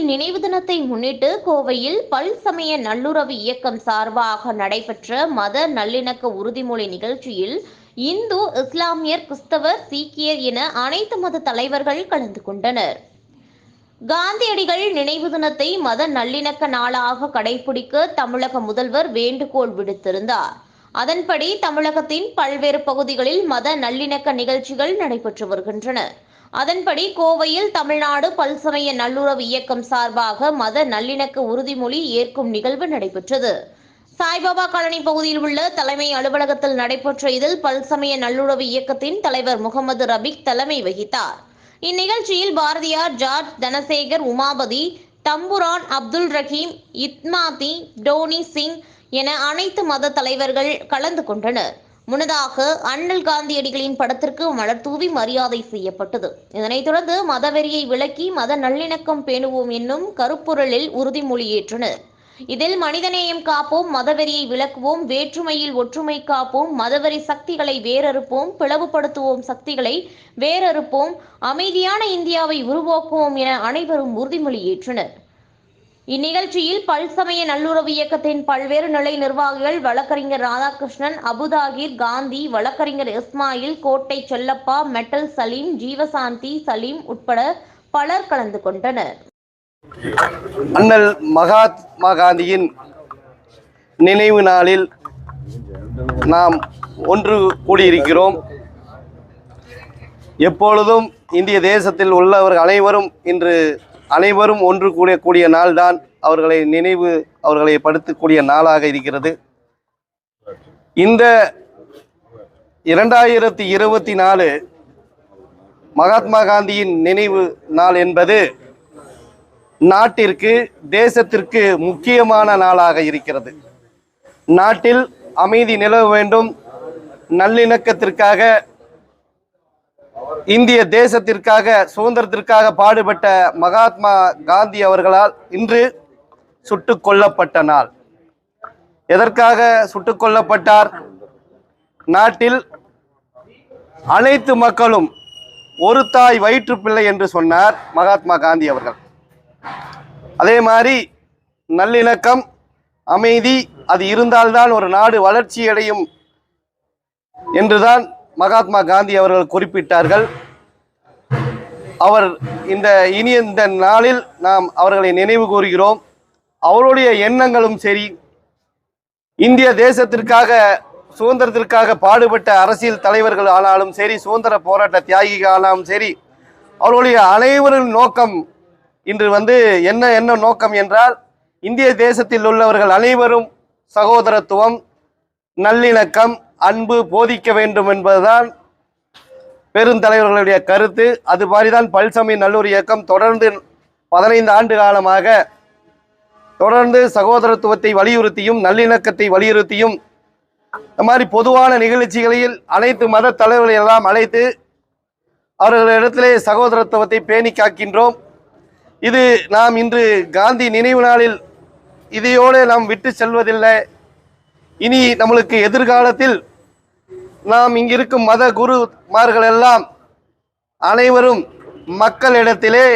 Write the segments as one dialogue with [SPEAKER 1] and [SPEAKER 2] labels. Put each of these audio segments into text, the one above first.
[SPEAKER 1] நினைவு தினத்தை முன்னிட்டு கோவையில் பல்சமய நல்லுறவு இயக்கம் சார்பாக நடைபெற்ற மத நல்லிணக்க உறுதிமொழி நிகழ்ச்சியில் இந்து, இஸ்லாமியர், கிறிஸ்தவர், சீக்கியர் என அனைத்து மத தலைவர்கள் கலந்து கொண்டனர். காந்தியடிகள் நினைவு தினத்தை மத நல்லிணக்க நாளாக கடைபிடிக்க தமிழக முதல்வர் வேண்டுகோள் விடுத்திருந்தார். அதன்படி தமிழகத்தின் பல்வேறு பகுதிகளில் மத நல்லிணக்க நிகழ்ச்சிகள் நடைபெற்று வருகின்றன. அதன்படி கோவையில் தமிழ்நாடு பல்சமய நல்லுறவு இயக்கம் சார்பாக மத நல்லிணக்க உறுதிமொழி ஏற்கும் நிகழ்வு நடைபெற்றது. சாய்பாபா காலனி பகுதியில் உள்ள தலைமை அலுவலகத்தில் நடைபெற்ற இதில் பல்சமய நல்லுறவு இயக்கத்தின் தலைவர் முகமது ரபிக் தலைமை வகித்தார். இந்நிகழ்ச்சியில் பாரதியார், ஜார்ஜ், தனசேகர், உமாபதி, தம்புரான், அப்துல் ரஹீம், இத்மாதி, டோனி சிங் என அனைத்து மத தலைவர்கள் கலந்து கொண்டனர். முன்னதாக அண்ணல் காந்தியடிகளின் படத்திற்கு மலர் தூவி மரியாதை செய்யப்பட்டது. இதனைத் தொடர்ந்து மதவெறியை விலக்கி மத நல்லிணக்கம் பேணுவோம் என்னும் கருப்பொருளில் உறுதிமொழி ஏற்றனர். இதில் மனிதநேயம் காப்போம், மதவெறியை விலக்குவோம், வேற்றுமையில் ஒற்றுமை காப்போம், மதவெறி சக்திகளை வேரறுப்போம், பிளவுபடுத்துவோம் சக்திகளை வேரறுப்போம், அமைதியான இந்தியாவை உருவாக்குவோம் என அனைவரும் உறுதிமொழி ஏற்றனர். இந்நிகழ்ச்சியில் பல்சமய நல்லுறவு இயக்கத்தின் பல்வேறு நிலை நிர்வாகிகள், வழக்கறிஞர் ராதாகிருஷ்ணன், அபுதாகிர், காந்தி, வழக்கறிஞர் இஸ்மாயில், கோட்டை செல்லப்பா, மெட்டல் சலீம், ஜீவசாந்தி சலீம் உட்பட பலர் கலந்து கொண்டனர்.
[SPEAKER 2] அண்ணல் மகாத்மா காந்தியின் நினைவு நாளில் நாம் ஒன்று கூடியிருக்கிறோம். எப்பொழுதும் இந்திய தேசத்தில் உள்ளவர்கள் அனைவரும் ஒன்று கூடிய நாள்தான் அவர்களை படுத்தக்கூடிய நாளாக இருக்கிறது. இந்த 2024 மகாத்மா காந்தியின் நினைவு நாள் என்பது நாட்டிற்கு, தேசத்திற்கு முக்கியமான நாளாக இருக்கிறது. நாட்டில் அமைதி நிலவ வேண்டும், நல்லிணக்கத்திற்காக, இந்திய தேசத்திற்காக, சுதந்திரத்திற்காக பாடுபட்ட மகாத்மா காந்தி அவர்களால் இன்று சுட்டுக் கொல்லப்பட்ட நாள். எதற்காக சுட்டுக் கொல்லப்பட்டார்? நாட்டில் அனைத்து மக்களும் ஒரு தாய் வயிற்று பிள்ளை என்று சொன்னார் மகாத்மா காந்தி அவர்கள். அதே மாதிரி நல்லிணக்கம், அமைதி அது இருந்தால்தான் ஒரு நாடு வளர்ச்சியடையும் என்றுதான் மகாத்மா காந்தி அவர்கள் குறிப்பிட்டார்கள். அவர் இந்த நாளில் நாம் அவர்களை நினைவு கூறுகிறோம். அவருடைய எண்ணங்களும் சரி, இந்திய தேசத்திற்காக, சுதந்திரத்திற்காக பாடுபட்ட அரசியல் தலைவர்கள் ஆனாலும் சரி, சுதந்திர போராட்ட தியாகிகள் ஆனாலும் சரி, அவர்களுடைய அனைவரின் நோக்கம் இன்று என்ன நோக்கம் என்றால், இந்திய தேசத்தில் உள்ளவர்கள் அனைவரும் சகோதரத்துவம், நல்லிணக்கம், அன்பு போதிக்க வேண்டும் என்பதுதான் பெருந்தலைவர்களுடைய கருத்து. அது மாதிரிதான் பல்சமய நல்லுறவு இயக்கம் தொடர்ந்து 15 ஆண்டு காலமாக தொடர்ந்து சகோதரத்துவத்தை வலியுறுத்தியும், நல்லிணக்கத்தை வலியுறுத்தியும், இந்த மாதிரி பொதுவான நிகழ்ச்சிகளில் அனைத்து மத தலைவர்களை எல்லாம் அழைத்து அவர்களிடத்திலே சகோதரத்துவத்தை பேணி காக்கின்றோம். இது நாம் இன்று காந்தி நினைவு நாளில் இதையோடு நாம் விட்டு செல்வதில்லை. இனி நம்மளுக்கு எதிர்காலத்தில் நாம் இங்கிருக்கும் மத குருமார்கள் எல்லாம் அனைவரும் மக்களிடத்திலே,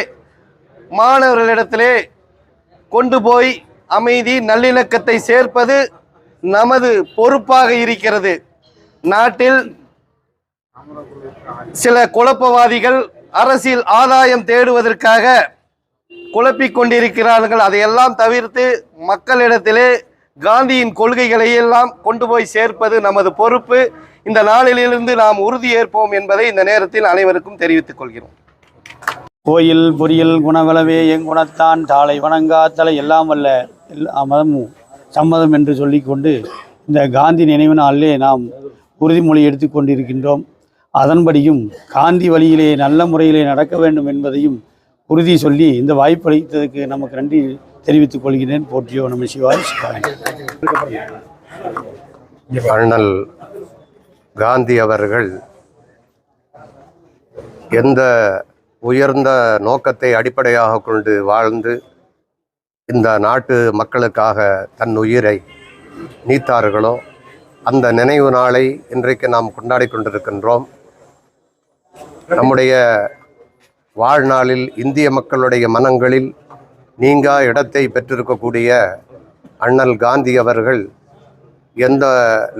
[SPEAKER 2] மாணவர்களிடத்திலே கொண்டு போய் அமைதி, நல்லிணக்கத்தை சேர்ப்பது நமது பொறுப்பாக இருக்கிறது. நாட்டில் சில குழப்பவாதிகள் அரசியல் ஆதாயம் தேடுவதற்காக குழப்பிக் கொண்டிருக்கிறார்கள். அதையெல்லாம் தவிர்த்து மக்களிடத்திலே காந்தியின் கொள்கைகளை எல்லாம் கொண்டு போய் சேர்ப்பது நமது பொறுப்பு. இந்த நாளிலிருந்து நாம் உறுதியேற்போம் என்பதை இந்த நேரத்தில் அனைவருக்கும் தெரிவித்துக் கொள்கிறோம்.
[SPEAKER 3] கோயில் பொறியில் குணவளவே எங்குணத்தான் தாளை வணங்காத்தலை எல்லாம் வல்ல எல்லா மதமும் சம்மதம் என்று சொல்லிக்கொண்டு இந்த காந்தி நினைவு நாளிலே நாம் உறுதிமொழி எடுத்துக்கொண்டிருக்கின்றோம். அதன்படியும் காந்தி வழியிலே நல்ல முறையிலே நடக்க வேண்டும் என்பதையும் உறுதி சொல்லி இந்த வாய்ப்பு அளித்ததுக்கு நமக்கு நன்றி தெரிவித்துக் கொள்கிறேன். போற்றியோ நம சிவாய்.
[SPEAKER 4] அண்ணல் காந்தி அவர்கள் எந்த உயர்ந்த நோக்கத்தை அடிப்படையாக கொண்டு வாழ்ந்து இந்த நாட்டு மக்களுக்காக தன் உயிரை நீத்தார்களோ அந்த நினைவு நாளை இன்றைக்கு நாம் கொண்டாடி கொண்டிருக்கின்றோம். நம்முடைய வாழ்நாளில் இந்திய மக்களுடைய மனங்களில் நீங்கா இடத்தை பெற்றிருக்கக்கூடிய அண்ணல் காந்தி அவர்கள் எந்த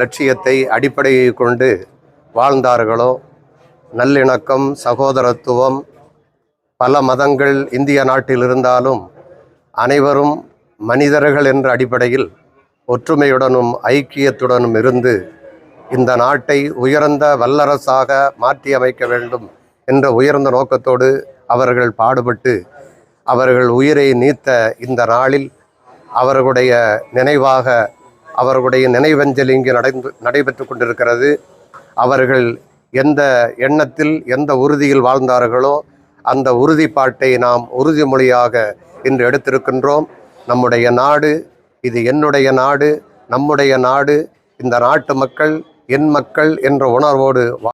[SPEAKER 4] லட்சியத்தை அடிப்படையை கொண்டு வாழ்ந்தார்களோ, நல்லிணக்கம், சகோதரத்துவம், பல மதங்கள் இந்திய நாட்டில் இருந்தாலும் அனைவரும் மனிதர்கள் என்ற அடிப்படையில் ஒற்றுமையுடனும் ஐக்கியத்துடனும் இருந்து இந்த நாட்டை உயர்ந்த வல்லரசாக மாற்றி அமைக்க வேண்டும் என்ற உயர்ந்த நோக்கத்தோடு அவர்கள் பாடுபட்டு அவர்கள் உயிரை நீத்த இந்த நாளில் அவர்களுடைய நினைவாக அவர்களுடைய நினைவஞ்சலி இங்கு நடைபெற்று கொண்டிருக்கிறது. அவர்கள் எந்த எண்ணத்தில் எந்த உறுதியில் வாழ்ந்தார்களோ அந்த உறுதிப்பாட்டை நாம் உறுதிமொழியாக இன்று எடுத்திருக்கின்றோம். நம்முடைய நாடு இது என்னுடைய நாடு, நம்முடைய நாடு, இந்த நாட்டு மக்கள் என் மக்கள் என்ற உணர்வோடு